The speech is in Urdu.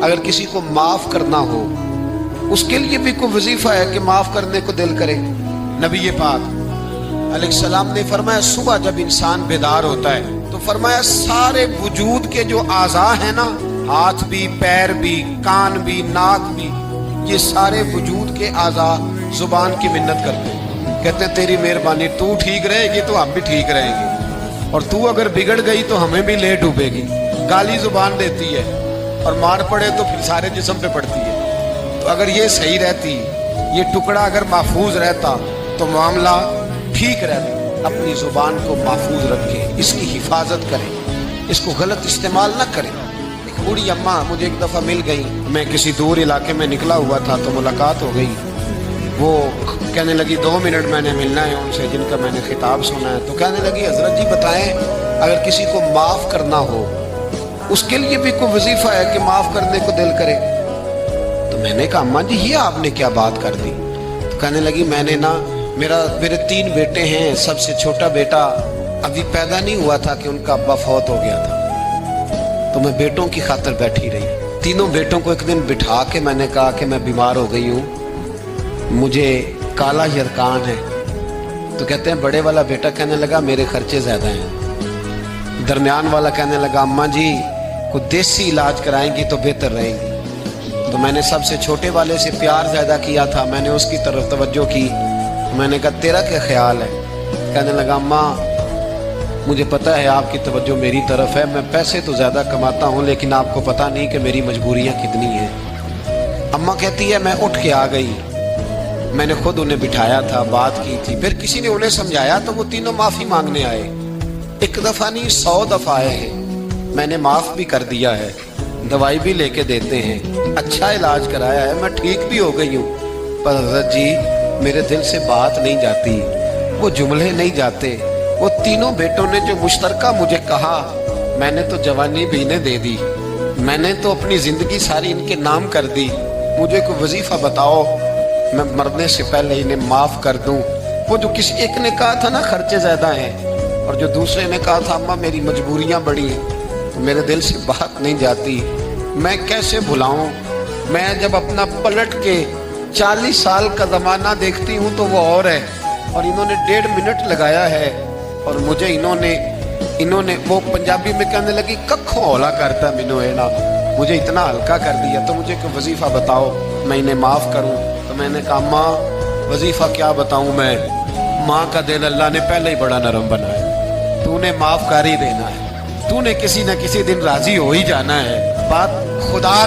اگر کسی کو معاف کرنا ہو اس کے لیے بھی کوئی وظیفہ ہے کہ معاف کرنے کو دل کرے۔ نبی پاک علیہ السلام نے فرمایا صبح جب انسان بیدار ہوتا ہے تو فرمایا سارے وجود کے جو اعضاء ہیں نا، ہاتھ بھی، پیر بھی، کان بھی، ناک بھی، یہ سارے وجود کے اعضاء زبان کی منت کرتے ہیں، کہتے ہیں تیری مہربانی، تو ٹھیک رہے گی تو ہم بھی ٹھیک رہیں گے، اور تو اگر بگڑ گئی تو ہمیں بھی لے ڈوبے گی۔ گالی زبان دیتی ہے اور مار پڑے تو پھر سارے جسم پہ پڑتی ہے۔ تو اگر یہ صحیح رہتی، یہ ٹکڑا اگر محفوظ رہتا تو معاملہ ٹھیک رہتا۔ اپنی زبان کو محفوظ رکھے، اس کی حفاظت کریں، اس کو غلط استعمال نہ کریں۔ ایک بوڑھی اماں مجھے ایک دفعہ مل گئی، میں کسی دور علاقے میں نکلا ہوا تھا تو ملاقات ہو گئی۔ وہ کہنے لگی 2 منٹ میں نے ملنا ہے ان سے جن کا میں نے خطاب سنا ہے۔ تو کہنے لگی حضرت جی بتائیں اگر کسی کو معاف کرنا ہو اس کے لیے بھی کوئی وظیفہ ہے کہ معاف کرنے کو دل کرے؟ تو میں نے کہا اماں جی یہ آپ نے کیا بات کر دی؟ تو کہنے لگی میں نے میرے 3 بیٹے ہیں، سب سے چھوٹا بیٹا ابھی پیدا نہیں ہوا تھا کہ ان کا ابا فوت ہو گیا تھا، تو میں بیٹوں کی خاطر بیٹھی رہی۔ 3 بیٹوں کو ایک دن بٹھا کے میں نے کہا کہ میں بیمار ہو گئی ہوں، مجھے کالا یرکان ہے۔ تو کہتے ہیں بڑے والا بیٹا کہنے لگا میرے خرچے زیادہ ہیں، درمیان والا کہنے لگا اماں جی کوئی دیسی علاج کرائیں گی تو بہتر رہیں گی۔ تو میں نے سب سے چھوٹے والے سے پیار زیادہ کیا تھا، میں نے اس کی طرف توجہ کی، میں نے کہا تیرا کیا خیال ہے؟ کہنے لگا اماں مجھے پتہ ہے آپ کی توجہ میری طرف ہے، میں پیسے تو زیادہ کماتا ہوں لیکن آپ کو پتہ نہیں کہ میری مجبوریاں کتنی ہیں۔ اماں کہتی ہے میں اٹھ کے آ گئی، میں نے خود انہیں بٹھایا تھا، بات کی تھی، پھر کسی نے انہیں سمجھایا تو وہ تینوں معافی مانگنے آئے۔ 1 دفعہ نہیں 100 دفعہ آئے ہیں، میں نے معاف بھی کر دیا ہے، دوائی بھی لے کے دیتے ہیں، اچھا علاج کرایا ہے، میں ٹھیک بھی ہو گئی ہوں، پر حضرت جی میرے دل سے بات نہیں جاتی، وہ جملے نہیں جاتے۔ وہ 3 بیٹوں نے جو مشترکہ مجھے کہا، میں نے تو جوانی بھی انہیں دے دی، میں نے تو اپنی زندگی ساری ان کے نام کر دی، مجھے کوئی وظیفہ بتاؤ میں مرنے سے پہلے انہیں معاف کر دوں۔ وہ جو کسی ایک نے کہا تھا نا خرچے زیادہ ہیں، اور جو دوسرے نے کہا تھا اماں میری مجبوریاں بڑی ہیں، تو میرے دل سے بات نہیں جاتی، میں کیسے بھلاؤں؟ میں جب اپنا پلٹ کے 40 سال کا زمانہ دیکھتی ہوں تو وہ اور ہے، اور انہوں نے 1.5 منٹ لگایا ہے، اور مجھے انہوں نے وہ پنجابی میں کہنے لگی ککھوں اولا کرتا مینوں اے نا، مجھے اتنا ہلکا کر دیا، تو مجھے کوئی وظیفہ بتاؤ میں انہیں معاف کروں۔ تو میں نے کہا ماں وظیفہ کیا بتاؤں میں، ماں کا دل اللہ نے پہلے ہی بڑا نرم بنایا، تو انہیں معاف کر ہی دینا ہے، تو نے کسی نہ کسی دن راضی ہو ہی جانا ہے، بات خدا